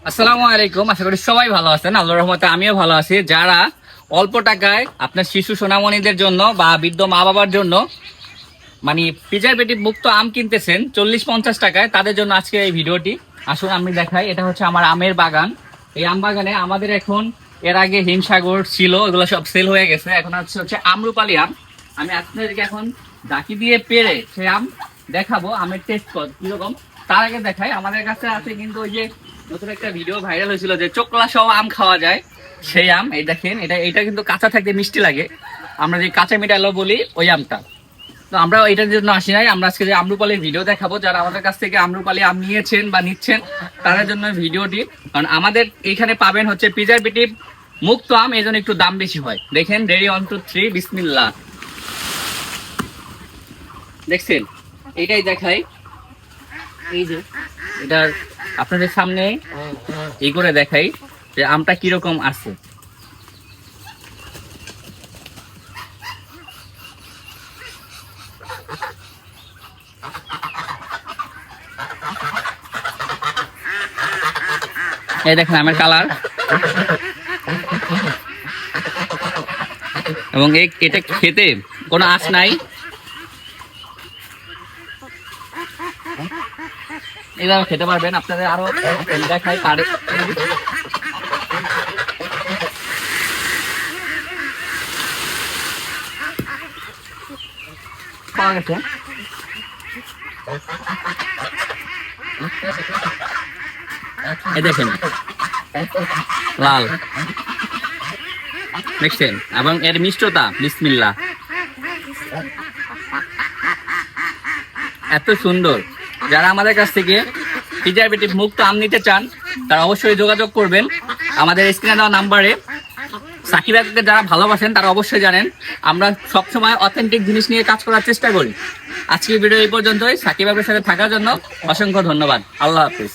আসসালামু আলাইকুম। আশা করি সবাই ভালো আছেন। আল্লাহর রহমতে আমিও ভালো আছি। যারা অল্প টাকায় আপনার শিশু সোনামণিদের জন্য বা বৃদ্ধ মা বাবার জন্য মানে প্রিজারভেটিভ মুক্ত আম কিনতেছেন 40-50 টাকায়, তাদের জন্য আজকে এই ভিডিওটি। আসুন আমি দেখাই, এটা হচ্ছে আমার আমের বাগান। এই আম বাগানে আমাদের এখন এর আগে হিমসাগর ছিল, এগুলো সব সেল হয়ে গেছে। এখন হচ্ছে আম্রপালি আম। আমি আপনাদেরকে এখন ডাকি দিয়ে পেরে সেই আম দেখাবো, আমের টেস্ট কিরকম। তার আগে দেখাই, আমাদের কাছে আছে কিন্তু ওই যে নতুন একটা ভিডিও ভাইরাল হয়েছিল যে চোকলা সহ আম খাওয়া যায়, সেই আম। এই দেখেন, এটা কিন্তু কাঁচা থাকতে মিষ্টি লাগে, আমরা যে কাঁচা মিঠালো বলি ওই আমটা। তো আমরা এটার জন্য আসি নাই, আমরা আজকে যে আম্রপালির ভিডিও দেখাবো। যারা আমাদের কাছ থেকে আম্রপালি আম নিয়েছেন বা নিচ্ছেন তাদের জন্য ভিডিওটি। কারণ আমাদের এইখানে পাবেন হচ্ছে প্রিজারভেটিভ মুক্ত আম, এই জন্য একটু দাম বেশি হয়। দেখেন, রেডি 1 2 3 বিসমিল্লাহ। দেখছেন, এইটাই দেখাই। এই যে এটার আপনাদের সামনে এই করে দেখাই যে আমটা কিরকম আছে। এই দেখেন আমের কালার, এবং এটা খেতে কোনো আঁশ নাই। এইভাবে খেতে পারবেন। আপনাদের আরো দেখাই পারে, পাওয়া গেছে। এই দেখেন লাল, দেখছেন, এবং এর মিষ্টতা বিসমিল্লাহ, এত সুন্দর। যারা আমাদের কাছ থেকে প্রিজারভেটিভ মুক্ত আম নিতে চান তারা অবশ্যই যোগাযোগ করবেন আমাদের স্ক্রিনে দেওয়া নাম্বারে। সাকিব ভাইকে যারা ভালোবাসেন তারা অবশ্যই জানেন আমরা সবসময় অথেন্টিক জিনিস নিয়ে কাজ করার চেষ্টা করি। আজকের ভিডিও এই পর্যন্তই। সাকিব ভাইয়ের সাথে থাকার জন্য অসংখ্য ধন্যবাদ। আল্লাহ হাফিজ।